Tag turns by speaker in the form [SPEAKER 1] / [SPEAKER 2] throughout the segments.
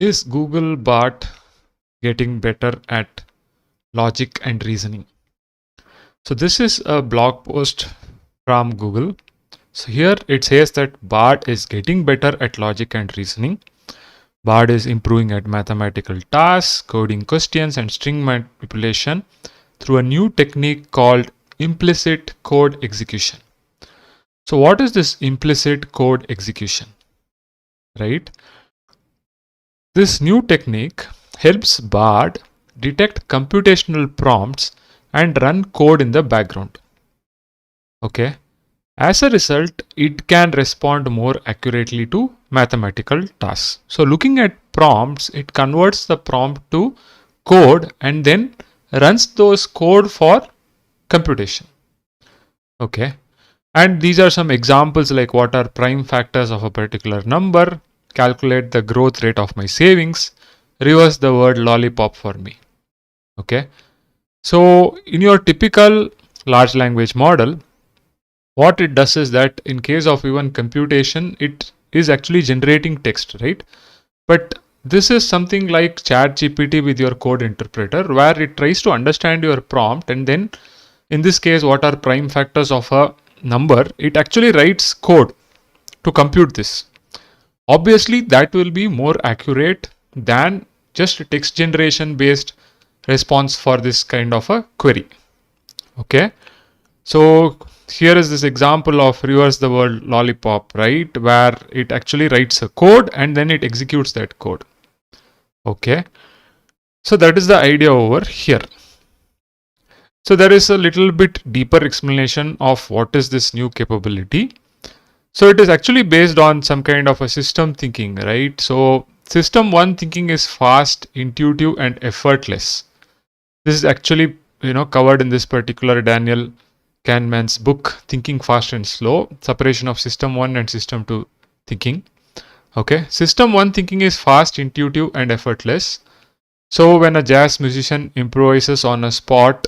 [SPEAKER 1] Is Google Bart getting better at logic and reasoning? So this is a blog post from Google. So here it says that Bart is getting better at logic and reasoning. Bard is improving at mathematical tasks, coding questions, and string manipulation through a new technique called implicit code execution. So, what is this implicit code execution? Right? This new technique helps Bard detect computational prompts and run code in the background. Okay. As a result, it can respond more accurately to mathematical tasks. So looking at prompts, it converts the prompt to code and then runs those code for computation. Okay. And these are some examples like what are prime factors of a particular number, calculate the growth rate of my savings, reverse the word lollipop for me. Okay. So in your typical large language model, what it does is that in case of even computation, it is actually generating text, right? But this is something like ChatGPT with your code interpreter, where it tries to understand your prompt, and then in this case, what are prime factors of a number? It actually writes code to compute this. Obviously, that will be more accurate than just text generation based response for this kind of a query. Okay. So here is this example of reverse the word lollipop, right? Where it actually writes a code and then it executes that code. Okay. So that is the idea over here. So there is a little bit deeper explanation of what is this new capability. So it is actually based on some kind of a system thinking, right? So system one thinking is fast, intuitive, and effortless. This is actually covered in this particular Daniel Kahneman's book, Thinking Fast and Slow, separation of system 1 and system 2 thinking. Okay, system 1 thinking is fast, intuitive, and effortless. So when a jazz musician improvises on a spot,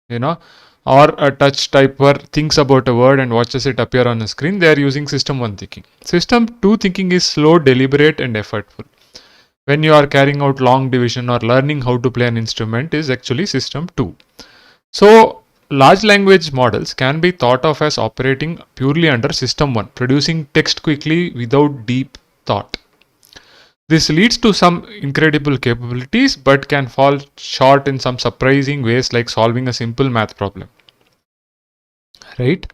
[SPEAKER 1] or a touch typer thinks about a word and watches it appear on a screen, they are using system 1 thinking. System 2 thinking is slow, deliberate, and effortful. When you are carrying out long division or learning how to play an instrument is actually system 2. So large language models can be thought of as operating purely under system 1, producing text quickly without deep thought. This leads to some incredible capabilities but can fall short in some surprising ways, like solving a simple math problem. Right?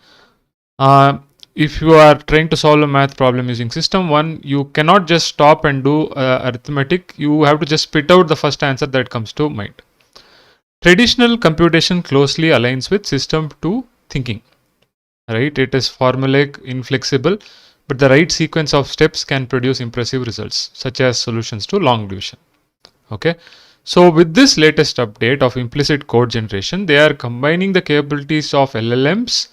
[SPEAKER 1] If you are trying to solve a math problem using system 1, you cannot just stop and do arithmetic. You have to just spit out the first answer that comes to mind. Traditional computation closely aligns with system 2 thinking, right? It is formulaic, inflexible, but the right sequence of steps can produce impressive results, such as solutions to long division. Okay. So with this latest update of implicit code generation, they are combining the capabilities of LLMs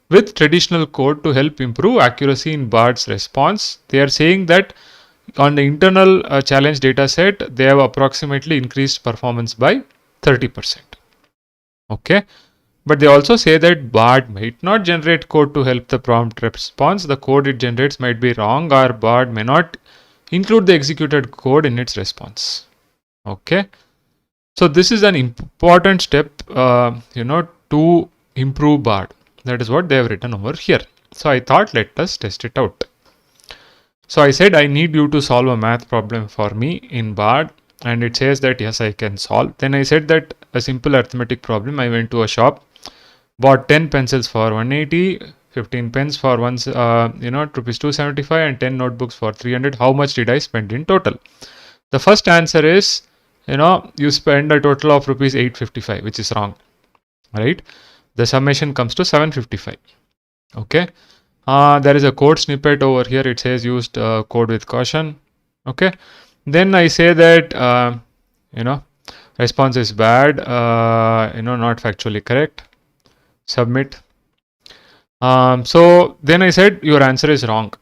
[SPEAKER 1] with traditional code to help improve accuracy in Bard's response. They are saying that on the internal challenge data set, they have approximately increased performance by 30%. Okay. But they also say that Bard might not generate code to help the prompt response. The code it generates might be wrong, or Bard may not include the executed code in its response. Okay. So this is an important step, to improve Bard. That is what they have written over here. So I thought, let us test it out. So I said, I need you to solve a math problem for me in Bard. And it says that yes, I can solve. Then I said that a simple arithmetic problem. I went to a shop, bought 10 pencils for 180, 15 pens for rupees 275, and 10 notebooks for 300. How much did I spend in total? The first answer is, you spend a total of rupees 855, which is wrong, right? The summation comes to 755. Okay. There is a code snippet over here. It says used code with caution. Okay. Then I say that, response is bad, not factually correct. Submit. So then I said, your answer is wrong.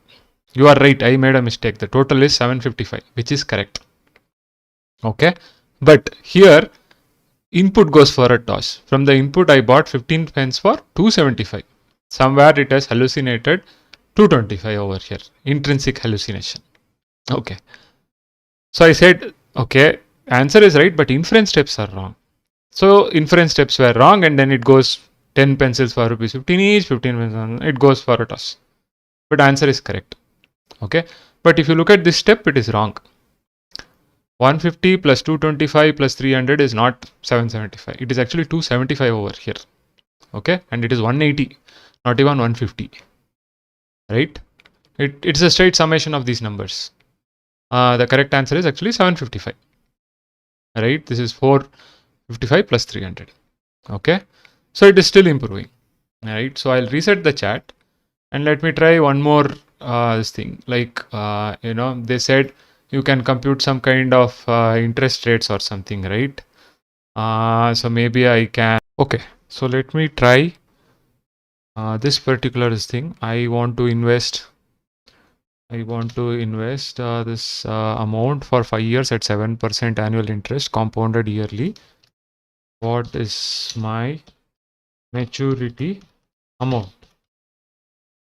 [SPEAKER 1] You are right. I made a mistake. The total is 755, which is correct. Okay. But here, input goes for a toss. From the input, I bought 15 pens for 275. Somewhere it has hallucinated 225 over here. Intrinsic hallucination. Okay. So I said, okay, answer is right, but inference steps are wrong. So inference steps were wrong, and then it goes 10 pencils for rupees 15 each, 15 pencils, it goes for a toss. But answer is correct. Okay. But if you look at this step, it is wrong. 150 plus 225 plus 300 is not 775. It is actually 275 over here. Okay. And it is 180, not even 150. Right. It's a straight summation of these numbers. The correct answer is actually 755. Right. This is 455 plus 300. Okay. So it is still improving. Right. So I'll reset the chat and let me try one more this thing. Like, they said you can compute some kind of interest rates or something, right? So maybe I can. Okay. So let me try this particular thing. I want to invest this amount for 5 years at 7% annual interest compounded yearly. What is my maturity amount?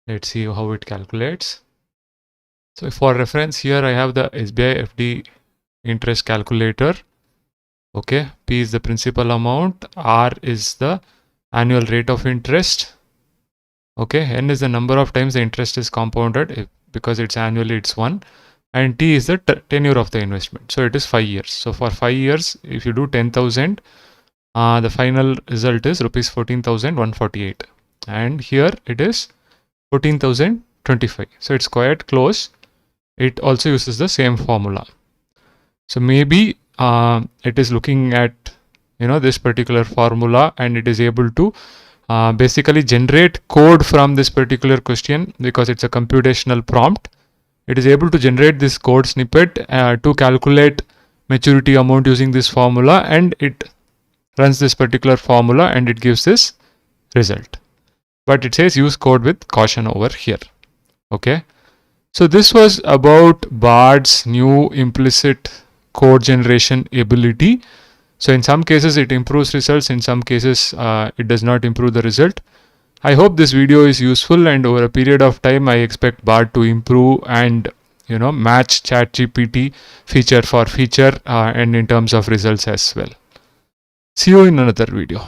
[SPEAKER 1] Let's see how it calculates. So for reference here, I have the SBI FD interest calculator. Okay, P is the principal amount, R is the annual rate of interest. Okay, N is the number of times the interest is compounded. Because it's annually, it's 1. And T is the tenure of the investment. So it is 5 years. So for 5 years, if you do 10,000, the final result is rupees 14,148. And here it is 14,025. So it's quite close. It also uses the same formula. So maybe it is looking at this particular formula, and it is able to basically generate code from this particular question because it's a computational prompt. It is able to generate this code snippet to calculate maturity amount using this formula, and it runs this particular formula and it gives this result. But it says use code with caution over here. Okay. So this was about Bard's new implicit code generation ability. So in some cases it improves results, in some cases it does not improve the result. I hope this video is useful, and over a period of time I expect Bard to improve and match ChatGPT feature for feature and in terms of results as well. See you in another video.